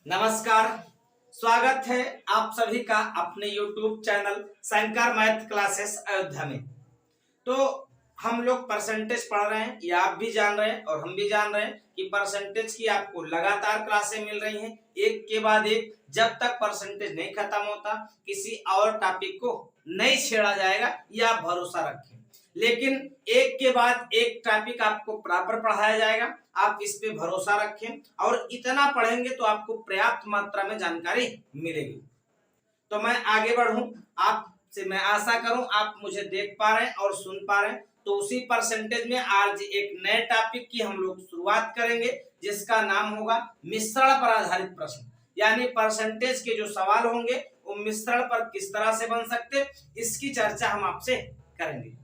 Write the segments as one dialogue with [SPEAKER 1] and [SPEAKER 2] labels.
[SPEAKER 1] नमस्कार। स्वागत है आप सभी का अपने YouTube channel Shankar math classes Ayodhya में। तो हम लोग परसेंटेज पढ़ रहे हैं, ये आप भी जान रहे हैं और हम भी जान रहे हैं कि परसेंटेज की आपको लगातार क्लासें मिल रही हैं, एक के बाद एक। जब तक परसेंटेज नहीं खत्म होता किसी और टॉपिक को नहीं छेड़ा जाएगा, ये आप भरोसा रखें। लेकिन एक के बाद एक टॉपिक आपको बराबर पढ़ाया जाएगा, आप इस पे भरोसा रखें और इतना पढ़ेंगे तो आपको पर्याप्त मात्रा में जानकारी मिलेगी। तो मैं आगे बढ़ूं, आपसे मैं आशा करूं आप मुझे देख पा रहे हैं और सुन पा रहे हैं। तो उसी परसेंटेज में आज एक नए टॉपिक की हम लोग शुरुआत करेंगे, जिसका नाम होगा मिश्रण पर आधारित प्रश्न। यानी परसेंटेज के जो सवाल होंगे वो मिश्रण पर किस तरह से बन सकते, इसकी चर्चा हम आपसे करेंगे।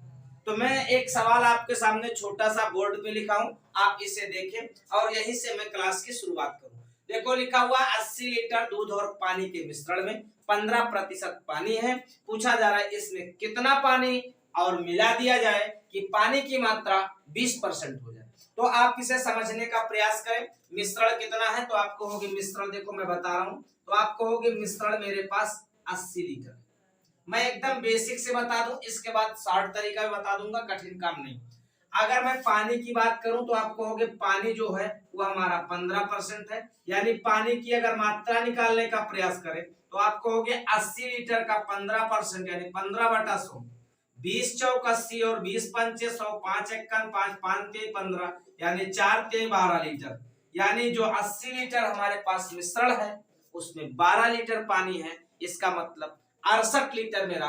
[SPEAKER 1] तो मैं एक सवाल आपके सामने छोटा सा बोर्ड पे लिखा हूं, आप इसे देखें और यहीं से मैं क्लास की शुरुआत करूं। देखो लिखा हुआ 80 लीटर दूध और पानी के मिश्रण में 15% पानी है। पूछा जा रहा है इसमें कितना पानी और मिला दिया जाए कि पानी की मात्रा 20% हो जाए। तो आप इसे समझने का प्रयास करें। मिश्रण कितना है तो आप कहोगे मिश्रण, देखो मैं बता रहा हूं, तो आप कहोगे मिश्रण मेरे पास 80 लीटर। मैं एकदम बेसिक से बता दूं, इसके बाद शॉर्ट तरीका भी बता दूंगा, कठिन काम नहीं। अगर मैं पानी की बात करूं तो आप कहोगे पानी जो है वो हमारा 15% है। यानी पानी की अगर मात्रा निकालने का प्रयास करें तो आप कहोगे 80 लीटर का 15% यानी 15/100। 20 चौक 80 और 20 पंचे 100, 5 एक्कन 5, 5 ते 15 यानी 4 ते 12 लीटर। यानी जो 80 लीटर हमारे पास मिश्रण है उसमें 12 लीटर पानी है, इसका मतलब 68 लीटर मेरा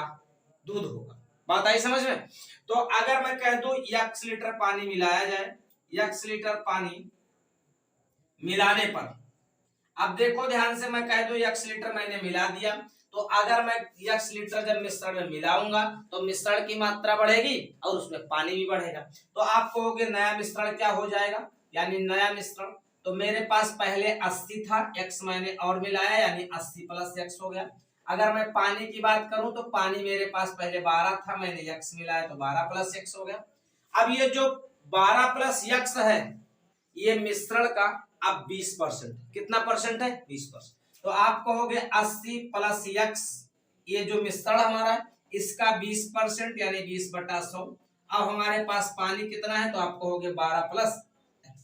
[SPEAKER 1] दूध होगा। बात आई समझ में? तो अगर मैं कह दूं x लीटर पानी मिलाया जाए, x लीटर पानी मिलाने पर, अब देखो ध्यान से, मैं कह दूं x लीटर मैंने मिला दिया, तो अगर मैं x लीटर जब मिश्रण में मिलाऊंगा तो मिश्रण की मात्रा बढ़ेगी और उसमें पानी भी बढ़ेगा। तो आप कहोगे नया मिश्रण क्या हो जाएगा, यानी नया मिश्रण। तो मेरे पास पहले 80 था, x मैंने और मिलाया यानी 80 + x हो गया। अगर मैं पानी की बात करूं तो पानी मेरे पास पहले 12 था, मैंने x मिलाया तो 12 + x हो गया। अब ये जो 12 + x है ये मिश्रण का अब 20%, कितना परसेंट है 20%। तो आप कहोगे 80 + x, ये जो मिश्रण हमारा है इसका 20% यानी 20/100। अब हमारे पास पानी कितना है तो आप कहोगे 12 + x।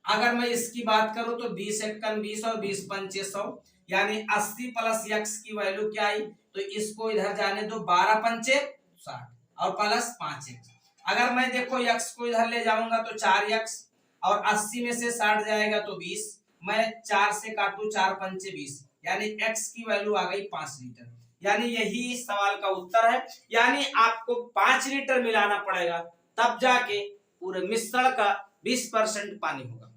[SPEAKER 1] अगर मैं इसकी बात करूं तो 20 एक्कन 20 और 20 पंचे 100 यानी 80 + x की वैल्यू क्या आई, तो इसको इधर जाने दो, 12 पंचे 60 और प्लस 5x। अगर मैं देखो x को इधर ले जाऊंगा तो 4x और 80 में से 60 जाएगा तो 20, मैं 4 से काटू 4 पंचे 20 यानी x की वैल्यू आ गई 5 लीटर। यानी यही इस सवाल का उत्तर है। यानी आपको 5 लीटर मिलाना पड़ेगा तब जाके पूरे मिश्रण का 20% पानी होगा।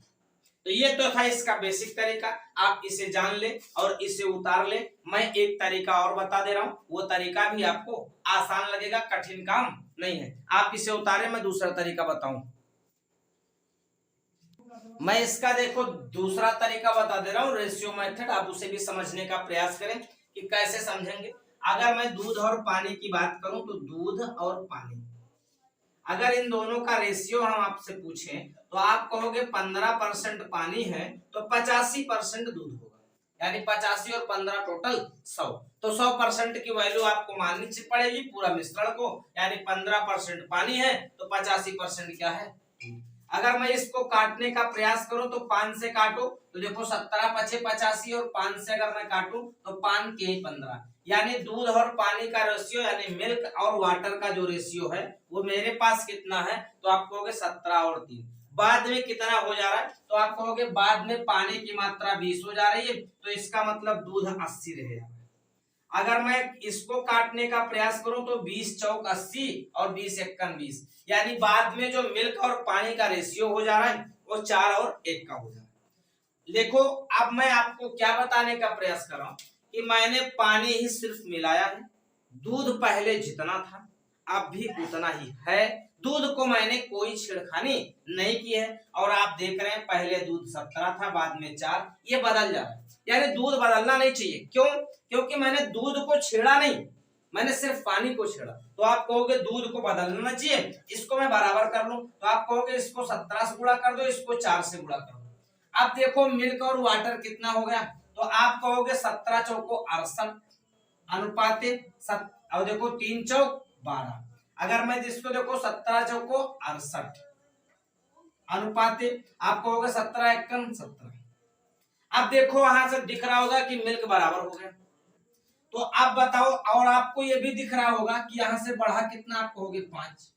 [SPEAKER 1] तो ये तो था इसका बेसिक तरीका, आप इसे जान ले और इसे उतार ले। मैं एक तरीका और बता दे रहा हूं, वो तरीका भी आपको आसान लगेगा, कठिन काम नहीं है। आप इसे उतारे, मैं दूसरा तरीका बताऊं। मैं इसका देखो दूसरा तरीका बता दे रहा हूं, रेशियो मेथड। आप उसे भी समझने का प्रयास करें कि कैसे समझेंगे। अगर मैं दूध और पानी की बात करूं तो दूध और पानी, अगर इन दोनों का रेशियो हम आपसे पूछें तो आप कहोगे 15% पानी है तो 85% दूध होगा। यानी 85 और 15 टोटल 100, तो 100% की वैल्यू आपको माननी पड़ेगी पूरा मिश्रण को। यानी 15% पानी है तो 85% क्या है। अगर मैं इसको काटने का प्रयास करूं तो 5 से काटो तो देखो 17 × 5 = 85 और 5 से अगर मैं काटूं तो 5 के 15, यानी दूध और पानी का रेशियो यानी मिल्क और वाटर का जो रेशियो है वो मेरे पास कितना है, तो आप कहोगे 17 और 3। बाद में कितना हो जा रहा है तो आप कहोगे बाद में पानी की मात्रा 20 हो जा रही है, तो इसका मतलब दूध 80 रहेगा। अगर मैं इसको काटने का प्रयास करूं तो 20 चौक 80 और 20 एक्कन 20, यानी बाद में जो मिल्क और पानी का रेशियो हो जा रहा है वो 4 और 1 का हो जा रहा है। देखो अब मैं आपको क्या बताने का प्रयास कर रहा हूं कि मैंने पानी ही सिर्फ मिलाया है, दूध पहले जितना था अब भी उतना ही है, दूध को मैंने कोई छेड़खानी नहीं की है। और आप देख रहे हैं पहले दूध 17 था बाद में 4, ये बदल जा रहा है। यानी दूध बदलना नहीं चाहिए, क्यों? क्योंकि मैंने दूध को छेड़ा नहीं, मैंने सिर्फ पानी को छेड़ा। तो आप कहोगे दूध को बदलना चाहिए, इसको मैं बराबर कर लूं तो आप कहोगे इसको 17 से गुणा कर दो, इसको 4 से गुणा कर दो। अब देखो मिल्क और वाटर कितना हो गया, तो आप कहोगे 17 चौको 68 अनुपाते और देखो 3 चौक 12। अगर मैं इसको देखो 17 चौको 68 अनुपाते, आप कहोगे 17 एकम 17। अब देखो वहां से दिख रहा होगा कि मिल्क बराबर हो गया, तो आप बताओ, और आपको ये भी दिख रहा होगा कि यहां से बढ़ा कितना, आप कहोगे 5।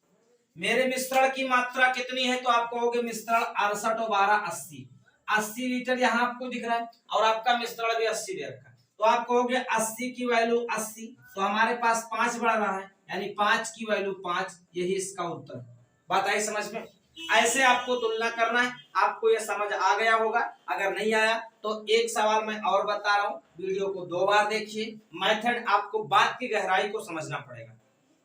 [SPEAKER 1] मेरे मिश्रण की मात्रा कितनी है, तो आप कहोगे मिश्रण 68 और 12 80, 80 लीटर यहाँ आपको दिख रहा है, और आपका मिश्रण भी 80 दे रखा है, तो आप कहोगे 80 की वैल्यू 80, तो हमारे पास 5 बढ़ रहा है, यानी 5 की वैल्यू 5, यही इसका उत्तर। बात आई समझ में? ऐसे आपको तुलना करना है। आपको ये समझ आ गया होगा, अगर नहीं आया तो एक सवाल मैं और बता रहा हूँ, वीडियो को 2 बार देखिए। मेथड आपको बात की गहराई को समझना पड़ेगा,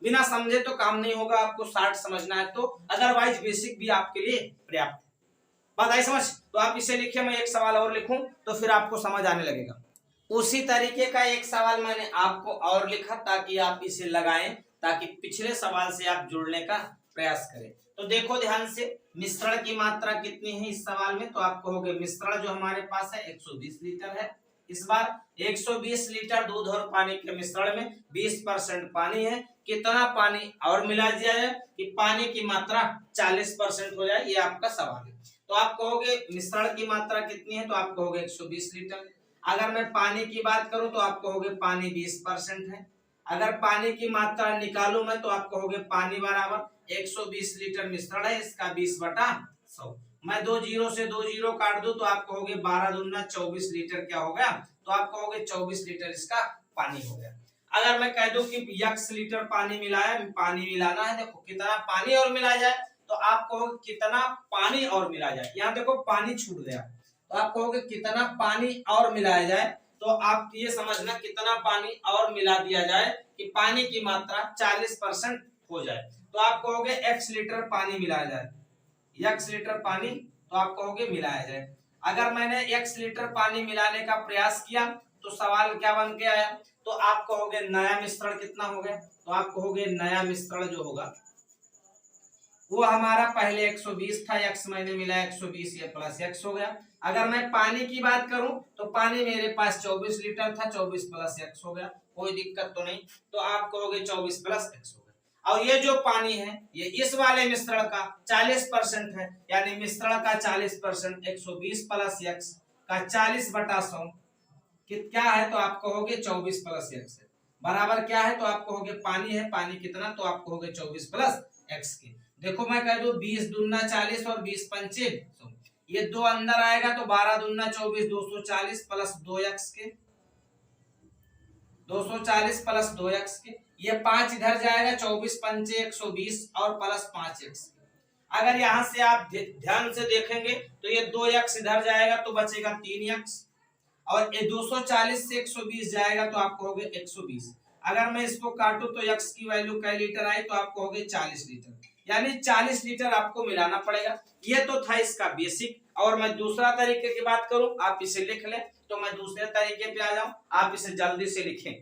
[SPEAKER 1] बिना समझे तो काम नहीं होगा, आपको शार्ट समझना है, तो अदरवाइज बेसिक भी आपके लिए पर्याप्त है। बात आई समझ? तो आप इसे लिखिए, मैं एक सवाल और लिखूं तो फिर आपको समझ आने लगेगा। उसी तरीके का एक सवाल मैंने आपको और लिखा ताकि आप इसे लगाएं, ताकि पिछले सवाल से आप जुड़ने का प्रयास करें। तो देखो ध्यान से, मिश्रण की मात्रा कितनी है इस सवाल में, तो आप कहोगे मिश्रण जो हमारे पास है 120 लीटर है। इस बार 120 लीटर दूध और पानी के मिश्रण में 20% पानी है, कितना पानी और मिला दिया जाए कि पानी की मात्रा 40% हो जाए, ये आपका सवाल है। तो आप कहोगे मिश्रण की मात्रा कितनी है, तो आप कहोगे 120 लीटर। अगर मैं पानी की बात करूं तो आप कहोगे पानी 20% है। अगर पानी की मात्रा निकालूं मैं, तो आप कहोगे पानी बराबर 120 लीटर मिश्रण है, इसका 20/100। मैं 2 जीरो से 2 जीरो काट दूं तो आप कहोगे 12 दूना 24 लीटर क्या हो गया, तो आप कहोगे 24 लीटर इसका पानी हो गया। अगर मैं कह दूं कि x लीटर पानी मिलाया, पानी मिलाना है, देखो कितना पानी और मिला जाए, तो आप कहोगे कितना पानी और मिला जाए। यहाँ देखो पानी छूट गया, तो आप कहोगे कितना पानी और मिलाया जाए, तो आप ये समझना कितना पानी और मिला दिया जाए कि पानी की मात्रा 40% हो जाए, तो आप कहोगे x लीटर पानी मिलाया जाए, x लीटर पानी, तो आप कहोगे मिलाया जाए। अगर मैंने x लीटर पानी मिलाने का प्रयास किया तो सवाल क्या बन के आया, तो आप कहोगे नया मिश्रण कितना हो गया, तो आप कहोगे नया मिश्रण जो होगा वो हमारा पहले 120 था, x मैंने मिला 120, ये प्लस x हो गया। अगर मैं पानी की बात करूं तो पानी मेरे पास 24 लीटर था, 24 प्लस x हो गया, कोई दिक्कत तो नहीं, तो आप कहोगे 24 प्लस x हो गया। और ये जो पानी है ये इस वाले मिश्रण का 40% है, यानी मिश्रण का 40%, 120 प्लस x का 40/100 क्या है, तो आप कहोगे 24 प्लस x है, बराबर क्या है, तो आप कहोगे पानी है, पानी कितना, तो आप कहोगे 24 प्लस x के। देखो मैं कह दूं 20 दूना 40 और 20 पंचे 100, ये 2 अंदर आएगा तो 12 दूना 24, 240 प्लस 2x के, 240 प्लस 2x के, ये 5 इधर जाएगा, 24 पंचे 120 और प्लस 5x। अगर यहां से आप ध्यान से देखेंगे तो ये 2x इधर जाएगा तो बचेगा 3x, और ये 240 से 120 जाएगा तो आप कहोगे 120। अगर मैं इसको काटूं तो x की वैल्यू कै लीटर आई, तो आप कहोगे 40 लीटर, यानी 40 लीटर आपको मिलाना पड़ेगा। ये तो था इसका बेसिक। और मैं दूसरा तरीके की बात करूं, आप इसे लिख लें, तो मैं दूसरे तरीके पे आ जाऊं, आप इसे जल्दी से लिखें।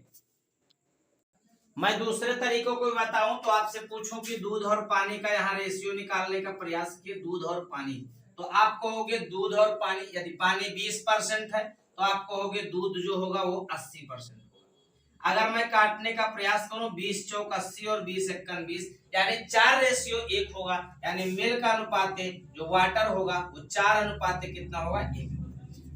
[SPEAKER 1] मैं दूसरे तरीकों को बताऊं तो आपसे पूछूं कि दूध और पानी का यहाँ रेशियो निकालने का प्रयास किए, दूध और पानी, तो आप कहोगे दूध और पानी, यदि पानी 20% है तो आप कहोगे दूध जो होगा वो 80% होगा। अगर मैं काटने का प्रयास करूं 20 चौक 80 और 20 एक्कन 20, यानी 4:1 होगा, यानी मिल्क अनुपाते जो वाटर होगा वो 4 अनुपाते कितना होगा 1।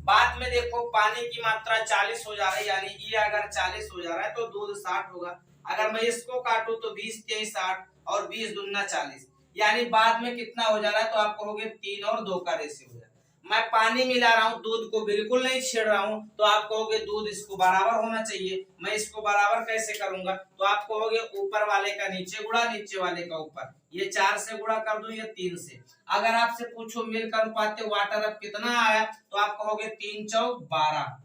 [SPEAKER 1] बाद में देखो पानी की मात्रा 40 हो जा रही है, यानी ये अगर 40 हो जा रहा है तो दूध 60 होगा। अगर मैं इसको काटूं तो 20 23 60 और 20 दूना 40, यानी बाद में कितना हो जा रहा है, तो आप कहोगे 3 और 2 का रेशियो हो जा रहा है। मैं पानी मिला रहा हूं, दूध को बिल्कुल नहीं छेड़ रहा हूं, तो आप कहोगे दूध इसको बराबर होना चाहिए। मैं इसको बराबर कैसे करूंगा, तो आप कहोगे ऊपर वाले का नीचे गुणा, नीचे वाले का ऊपर, ये 4 से गुणा कर दूं, ये 3 से। अगर आपसे पूछो मिल्क अनुपात वाटर अब कितना आया, तो आप कहोगे 3 चौक 12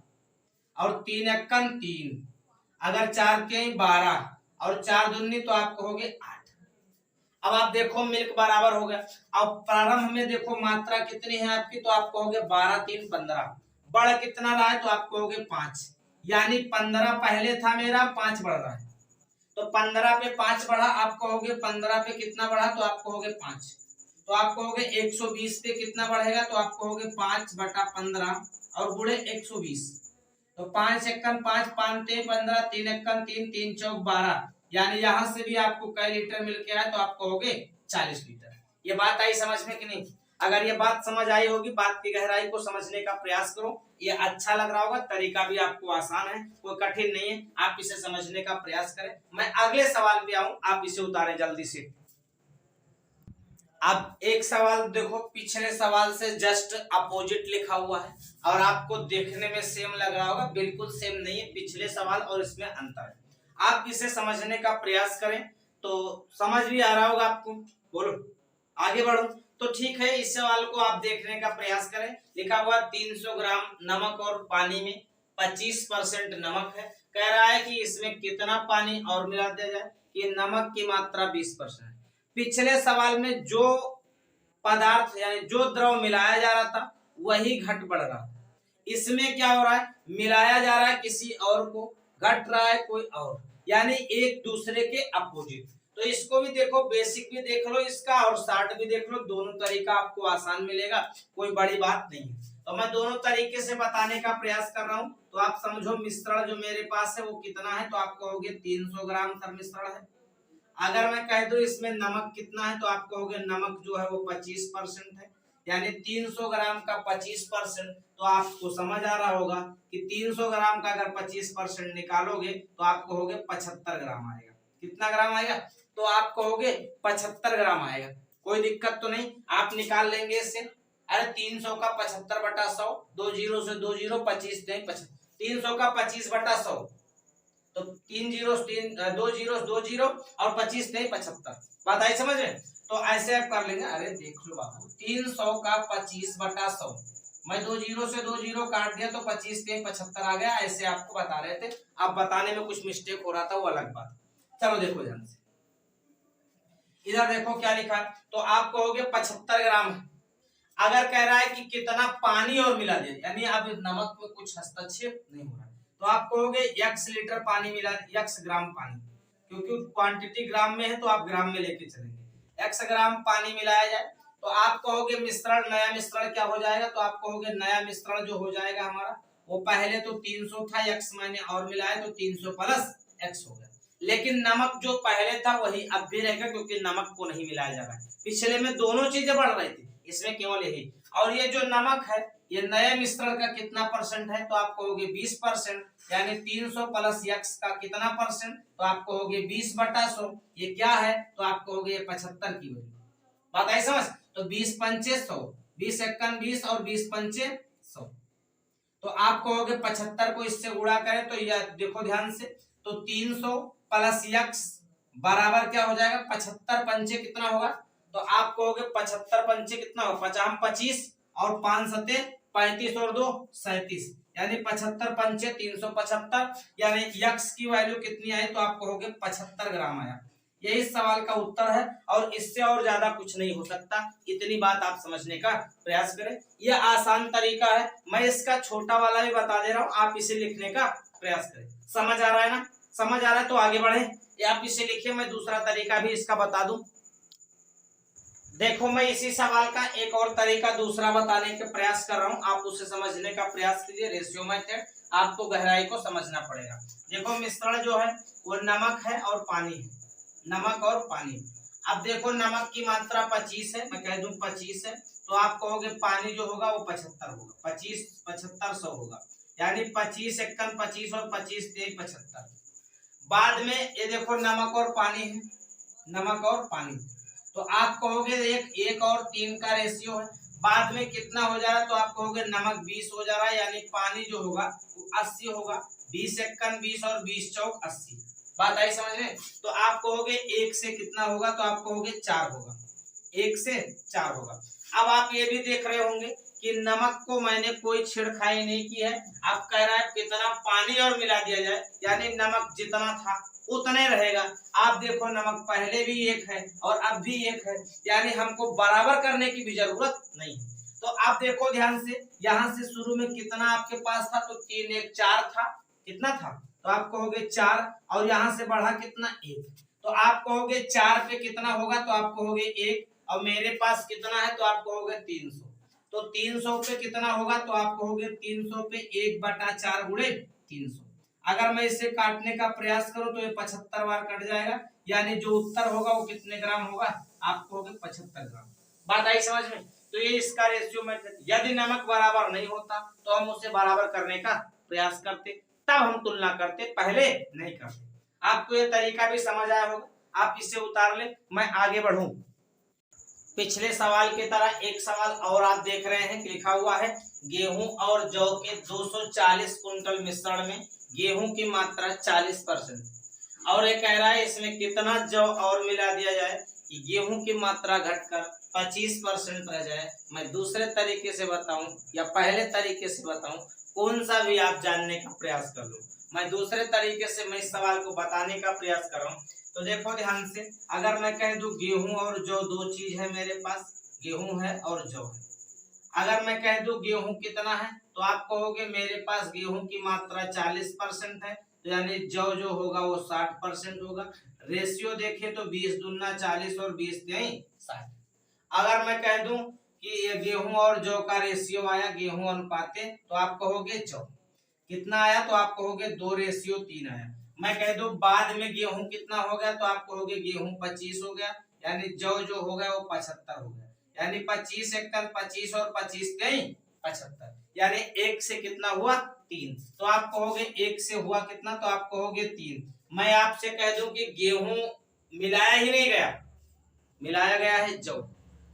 [SPEAKER 1] और 3 एक्कन 3, अगर 4 के 12 और 4 दूनी तो आप कहोगे 8। अब आप देखो मिल्क बराबर हो गया। अब प्रारंभ में देखो मात्रा कितनी है आपकी, तो आप कहोगे 12 3 15, बढ़ कितना रहा है, तो आप कहोगे 5, यानी 15 पहले था मेरा, 5 बढ़ रहा है, तो 15 पे 5 बढ़ा, आप कहोगे 15 पे कितना बढ़ा, तो आप कहोगे 5, तो आप कहोगे 120 पे कितना बढ़ेगा, तो आप कहोगे 5/15 और गुणे 120। तो 5 एक्कन 5, 5 ते 15, 3 एक्कन 3, 3 चौक 12, यानी यहां से भी आपको कई लीटर मिल के आया, तो आप कहोगे 40 लीटर। ये बात आई समझ में कि नहीं? अगर ये बात समझ आई होगी, बात की गहराई को समझने का प्रयास करो। ये अच्छा लग रहा होगा, तरीका भी आपको आसान है, कोई कठिन नहीं है, आप इसे समझने का प्रयास करें। मैं अगले सवाल पे आऊं, आप इसे उतारें जल्दी से। अब एक सवाल देखो, पिछले सवाल से जस्ट अपोजिट लिखा हुआ है और आपको देखने में सेम लग रहा होगा, बिल्कुल सेम नहीं है, पिछले सवाल और इसमें अंतर है। आप इसे समझने का प्रयास करें तो समझ भी आ रहा होगा आपको। बोलो आगे बढ़ो। तो ठीक है, इस सवाल को आप देखने का प्रयास करें। लिखा हुआ 300 ग्राम नमक और पानी में 25% नमक है। कह रहा है कि इसमें कितना पानी और मिला दिया जाए कि नमक की मात्रा 20%। पिछले सवाल में जो पदार्थ यानी जो द्रव मिलाया जा रहा था वही घट बढ़ रहा है। इसमें क्या हो रहा है, मिलाया जा रहा है किसी और को, घट रहा है कोई और, यानी एक दूसरे के अपोजिट। तो इसको भी देखो, बेसिक भी देख लो इसका और शार्ट भी देख लो, दोनों तरीका आपको आसान मिलेगा, कोई बड़ी बात नहीं है। तो मैं दोनों तरीके से बताने का प्रयास कर रहा हूं। तो आप समझो, मिश्रण जो मेरे पास है वो कितना है, तो आप कहोगे 300 ग्राम का मिश्रण है। अगर मैं कह दूं इसमें नमक कितना है, तो आप कहोगे नमक जो है वो 25% है, यानी 300 ग्राम का 25%। तो आपको समझ आ रहा होगा कि 300 ग्राम का अगर 25% निकालोगे तो आप कहोगे 75 ग्राम आएगा। कितना ग्राम आएगा, तो आप कहोगे 75 ग्राम आएगा। कोई दिक्कत तो नहीं, आप निकाल लेंगे इससे। अरे 300 का 75/100, 2 जीरो से 2 जीरो, 25 नहीं 300 का 25/100, तो 3 जीरो 3 2 जीरो 2 जीरो और 25 नहीं 75। बात आई समझ में? तो ऐसे आप कर लेंगे। अरे देख लो बाबू, 300 का 25/100, मैं 2 जीरो से 2 जीरो काट दिया तो 25 नहीं 75 आ गया। ऐसे आपको बता रहे थे, अब बताने में कुछ मिस्टेक हो रहा था, वो अलग बात। चलो देखो ध्यान से, इधर देखो क्या लिखा। तो आप कहोगे 75 ग्राम है। अगर कह रहा है कि कितना पानी और मिला दिया, यानी अब नमक में कुछ हस्तक्षेप नहीं हो रहा, तो आप कहोगे x लीटर पानी मिला, x ग्राम पानी, क्योंकि क्वांटिटी ग्राम में है तो आप ग्राम में लेके चलेंगे। x ग्राम पानी मिलाया जाए, तो आप कहोगे मिश्रण, नया मिश्रण क्या हो जाएगा, तो आप कहोगे नया मिश्रण जो हो जाएगा हमारा, वो पहले तो 300 था, x मैंने और मिलाया तो 300 प्लस x हो गया। लेकिन नमक जो पहले था वही अब भी रहेगा, क्योंकि नमक को नहीं मिलाया जा रहा है। पिछले में दोनों चीजें बढ़ रही थी, इसमें केवल यही। और ये जो नमक है, ये नए मिश्रण का कितना परसेंट है, तो आप कहोगे 20%, यानी 300 प्लस x का कितना परसेंट, तो आप कहोगे 20/100। ये क्या है, तो आप कहोगे 75 की वैल्यू। बात आई समझ? तो 20 पंचे 100, 20 एक्कन 20 और 20 पंचे 100। तो आप कहोगे 75 को इससे गुणा करें तो यह देखो ध्यान से, तो 300 प्लस x बराबर क्या हो जाएगा, 75 पंचे कितना होगा, तो आप कहोगे 75 पंचे कितना होगा, 50 25 और 5 सते 35 और 2 37, यानी 75 पंचे 375, यानी x की वैल्यू कितनी आई, तो आप कहोगे 75 ग्राम आया। यही सवाल का उत्तर है और इससे और ज्यादा कुछ नहीं हो सकता। इतनी बात आप समझने का प्रयास करें, यह आसान तरीका है। मैं इसका छोटा वाला भी बता दे रहा हूं, आप इसे लिखने का प्रयास करें। समझ आ रहा है ना? समझ आ रहा है तो आगे बढ़े, या आप इसे लिखिए, मैं दूसरा तरीका भी इसका बता दूं। देखो, मैं इसी सवाल का एक और तरीका दूसरा बताने के प्रयास कर रहा हूं, आप उसे समझने का प्रयास कीजिए। रेशियो मेथड, आपको गहराई को समझना पड़ेगा। देखो, मिश्रण जो है वो नमक है और पानी है, नमक और पानी। अब देखो, नमक की मात्रा 25 है, मैं कह दूं 25 है, तो आप कहोगे पानी जो होगा वो 75 होगा, 25 75 100 होगा, यानी 25 एक्कन 25 और 25 तेईस 75। बाद में ये देखो नमक और पानी है, नमक और पानी, तो आप कहोगे एक और 3 का रेशियो है। बाद में कितना हो जा रहा है, तो आप कहोगे नमक 20 हो जा रहा है, यानी पानी जो होगा वो 80 होगा, 20 एक्कन 20 और 20 चौक 80। बात आई समझ में? तो आप कहोगे 1 से कितना होगा, तो आप कहोगे 4 होगा, 1 से 4 होगा। अब आप ये भी देख रहे होंगे कि नमक को मैंने कोई छेड़खाई नहीं की है। आप कह रहा है कितना पानी और मिला दिया जाए, यानी नमक जितना था उतने रहेगा। आप देखो, नमक पहले भी 1 है और अब भी 1 है, यानी हमको बराबर करने की भी जरूरत नहीं है। तो आप देखो ध्यान से, यहाँ से शुरू में कितना आपके पास था, तो 3 1 4 था, कितना था, तो आप कहोगे 4, और यहाँ से बढ़ा कितना 1, तो आप कहोगे 4 पे कितना होगा, तो आप कहोगे 1, और मेरे पास कितना है तो आप कहोगे 300। तो 300 पे कितना होगा तो आप कहोगे 300 पे 1/4 गुणे 300। अगर मैं इसे काटने का प्रयास करूं तो ये 75 बार कट जाएगा, यानी जो उत्तर होगा वो कितने ग्राम होगा आप कहोगे 75 ग्राम। बात आई समझ में? तो ये इसका रेशियो मेथड। यदि नमक बराबर नहीं होता तो हम उसे बराबर करने का प्रयास करते, तब हम तुलना करते, पहले नहीं करते। आपको ये तरीका भी समझ आया होगा, आप इसे उतार ले। मैं आगे बढ़ूं, पिछले सवाल की तरह एक सवाल और आप देख रहे हैं, लिखा हुआ है गेहूं और जौ के 240 कुंटल मिश्रण में गेहूं की मात्रा 40%। और ये कह रहा है इसमें कितना जौ और मिला दिया जाए कि गेहूं की मात्रा घटकर 25% रह जाए। मैं दूसरे तरीके से बताऊं या पहले तरीके से बताऊं, कौन सा भी आप जानने का प्रयास कर लो। मैं दूसरे तरीके से मैं इस सवाल को बताने का प्रयास कर रहा हूँ। तो देखो ध्यान से, अगर मैं कह दूं गेहूं और जौ दो चीज है मेरे पास, गेहूं है और जौ है। अगर मैं कह दूं गेहूं कितना है तो आप कहोगे मेरे पास गेहूं की मात्रा 40% है, तो यानी जौ जो होगा वो 60% होगा। रेशियो देखे तो 20 दूना 40 और 20 तिहाई 60। अगर मैं कह दूं कि ये गेहूं और जौ का रेशियो आया गेहूं अनुपाते, तो आप कहोगे जौ कितना आया तो आप कहोगे 2:3 आया। मैं कह दूं बाद में गेहूं कितना हो गया तो आप कहोगे गेहूं 25 हो गया, यानी जौ जो हो गया वो 75 हो गया। यानी 25 एकड़ 25 और 25 गई 75, यानी एक से कितना हुआ 3। तो आप कहोगे एक से हुआ कितना तो आप कहोगे 3। मैं आपसे कह दूं कि गेहूं मिलाया ही नहीं गया, मिलाया गया है जौ,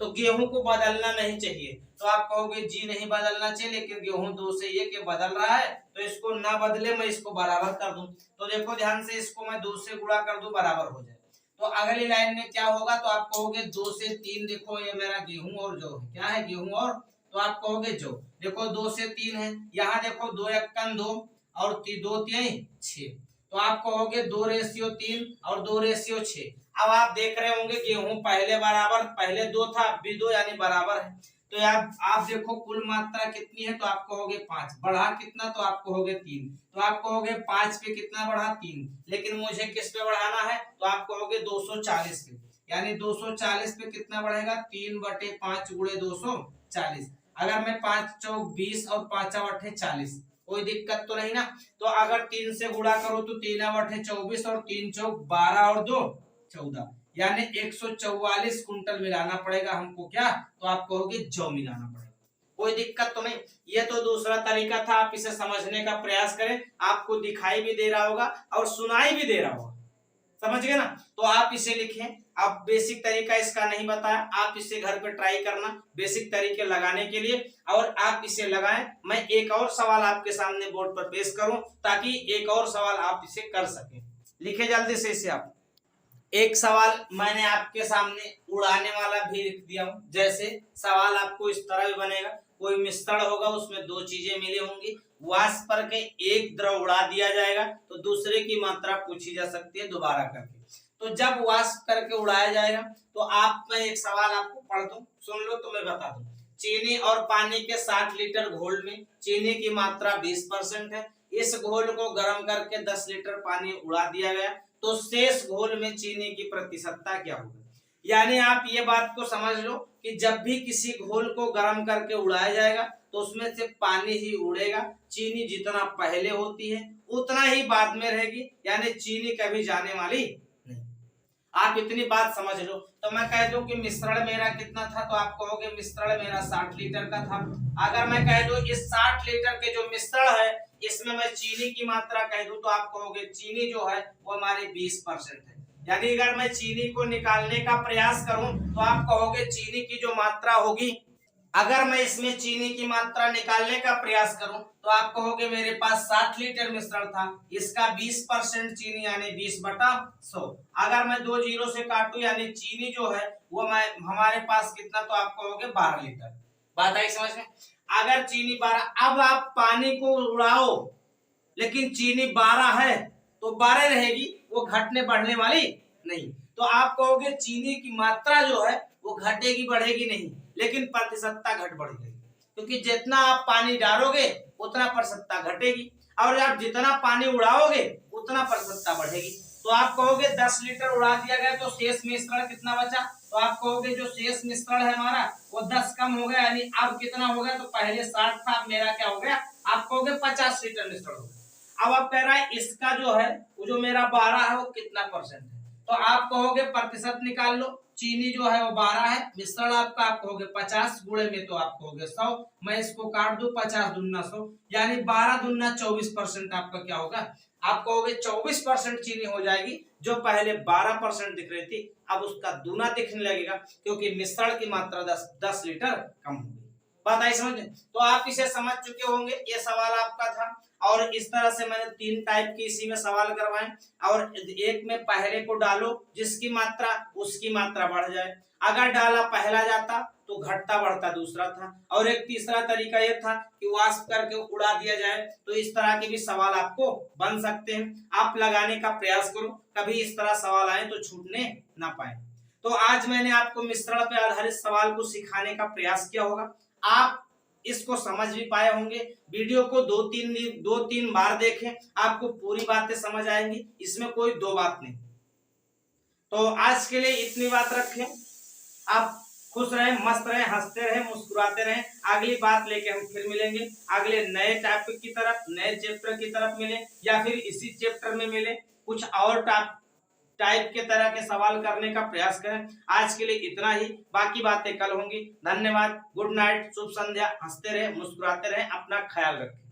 [SPEAKER 1] तो गेहूं को बदलना नहीं चाहिए। तो आप कहोगे जी नहीं बदलना चाहिए, लेकिन गेहूं 2 से ये के बदल रहा है तो इसको ना बदले, मैं इसको बराबर कर दूं। तो देखो ध्यान से, इसको मैं 2 से गुणा कर दूं बराबर हो जाए। तो अगली लाइन में क्या होगा तो आप कहोगे 2 से 3, देखो ये मेरा गेहूं और जौ है। क्या है गेहूं और, तो आप कहोगे जौ। देखो 2 से 3 है, यहाँ देखो 2 एकम 2 और 2 तिहाई 6, तो आप कहोगे 2:3 और 2:6। अब आप देख रहे होंगे गेहूं पहले बराबर, पहले 2 था अब भी 2, यानी बराबर है। तो आप देखो कुल मात्रा कितनी है तो आप कहोगे 5, बढ़ा कितना तो आप कहोगे 3। तो आप कहोगे 5 पे कितना बढ़ा 3, लेकिन मुझे किस पे बढ़ाना है तो आप कहोगे 240 पे, यानी 240 पे कितना बढ़ेगा 3/5 गुणे 240। अगर मैं 5 चौक 20 और 5 40, कोई दिक्कत तो नहीं ना। तो अगर 3 से गुणा करो तो 3/24 और 3 चौक 12 और 2 14, यानी 144 कुंटल मिलाना पड़ेगा हमको। क्या तो आप कहोगे जौ मिलाना पड़ेगा, कोई दिक्कत तो नहीं। ये तो दूसरा तरीका था, आप इसे समझने का प्रयास करें, आपको दिखाई भी दे रहा होगा और सुनाई भी दे रहा होगा, समझ गए ना। तो आप इसे लिखें। अब बेसिक तरीका इसका नहीं बताया, आप इसे घर पे ट्राई करना बेसिक तरीके लगाने के लिए, और आप इसे लगाएं। मैं एक और सवाल आपके सामने बोर्ड पर पेश करूं ताकि एक और सवाल आप इसे कर सकें। लिखे जल्दी से इसे आप। एक सवाल मैंने आपके सामने उड़ाने वाला भी लिख दिया हूं। जैसे सवाल आपको इस तरह भी बनेगा, कोई मिश्रण होगा उसमें दो चीजें मिली होंगी, वाष्प करके एक द्रव उड़ा दिया जाएगा तो दूसरे की मात्रा पूछी जा सकती है दोबारा करके। तो जब वाष्प करके उड़ाया जाएगा तो आप, मैं एक सवाल आपको पढ़ दूं, सुन लो तो मैं बता दूं। चीनी और पानी के 60 लीटर घोल में चीनी की मात्रा 20% है। इस घोल को गर्म करके 10 लीटर पानी उड़ा दिया गया, तो शेष घोल में चीनी की प्रतिशतता क्या होगी। यानी आप ये बात को समझ लो कि जब भी किसी घोल को गर्म करके उड़ाया जाएगा तो उसमें से पानी ही उड़ेगा, चीनी जितना पहले होती है उतना ही बाद में रहेगी, यानी चीनी कभी जाने वाली नहीं। आप इतनी बात समझ लो। तो मैं कह दूं कि मिश्रण मेरा कितना था तो आप कहोगे मिश्रण मेरा 60 लीटर का था। अगर मैं कह दूं इस 60 लीटर के जो मिश्रण है इसमें मैं चीनी की मात्रा कह दूं तो आप कहोगे चीनी जो है वो हमारी 20% है। यानी अगर मैं चीनी को निकालने का प्रयास करूं तो आप कहोगे चीनी की जो मात्रा होगी, अगर मैं इसमें चीनी की मात्रा निकालने का प्रयास करूं तो आप कहोगे मेरे पास 60 लीटर मिश्रण था, इसका 20% चीनी यानी 20/100। अगर मैं 2 जीरो से काटूं यानी चीनी जो है वो मैं हमारे पास कितना तो आप कहोगे 12 लीटर। बात आई समझ में। अगर चीनी 12, अब आप पानी को उड़ाओ लेकिन चीनी 12 है तो 12 रहेगी, वो घटने बढ़ने वाली नहीं। तो आप कहोगे चीनी की मात्रा जो है वो घटेगी बढ़ेगी नहीं, लेकिन प्रतिशतता घट बढ़ेगी, क्योंकि जितना आप पानी डालोगे उतना प्रतिशतता घटेगी, और आप जितना पानी उड़ाओगे उतना प्रतिशतता बढ़ेगी। तो आप कहोगे 10 लीटर उड़ा दिया गया तो शेष मिश्रण कितना बचा, तो तो आप कहोगे जो शेष मिश्रण है हमारा वो 10 कम हो गया, यानी अब कितना हो गया, तो पहले 60 था, अब मेरा क्या हो गया, आप कहोगे 50 लीटर मिश्रण हो गया। अब आप कह रहा है इसका जो है वो जो मेरा 12 है वो कितना परसेंट है, तो आप कहोगे प्रतिशत निकाल लो, चीनी जो है वो 12 है, मिश्रण आपका आप कहोगे 50 गुणे में तो आप कहोगे 100, मैं इसको काट दूं 50 दूना 100, यानी 12 दूना 24% आपका क्या होगा, आप कहोगे 24% चीनी हो जाएगी, जो पहले 12% दिख रही थी अब उसका दूना दिखने लगेगा, क्योंकि मिश्रण की मात्रा 10 लीटर कम हो गई। बात आई समझ में? तो आप इसे समझ चुके होंगे, ये सवाल आपका था। और इस तरह से मैंने 3 टाइप के इसी में सवाल करवाए, और एक में पहले को डालो जिसकी मात्रा उसकी मात्रा बढ़ जाए, अगर डाला पहला जाता तो घटता बढ़ता दूसरा था, और एक तीसरा तरीका यह था कि वाष्प करके उड़ा दिया जाए, तो इस तरह के भी सवाल आपको बन सकते हैं। आप लगाने का प्रयास करो, कभी इस तरह सवाल आए तो छूटने ना पाए। तो आज मैंने आपको मिश्रण पर आधारित सवाल को सिखाने का प्रयास किया होगा, आप इसको समझ भी पाए होंगे। वीडियो को दो तीन बार देखें, आपको पूरी बातें समझ आएंगी, इसमें कोई दो बात नहीं। तो आज के लिए इतनी बात रखें, आप खुश रहें, मस्त रहें, हंसते रहें, मुस्कुराते रहें। अगली बात लेके हम फिर मिलेंगे, अगले नए टॉपिक की तरफ, नए चैप्टर की तरफ मिले, या फिर इसी चैप्टर में मिले, कुछ और टाइप के तरह के सवाल करने का प्रयास करें। आज के लिए इतना ही, बाकी बातें कल होंगी। धन्यवाद, गुड नाइट, शुभ संध्या, हंसते रहे, मुस्कुराते रहे, अपना ख्याल रखें।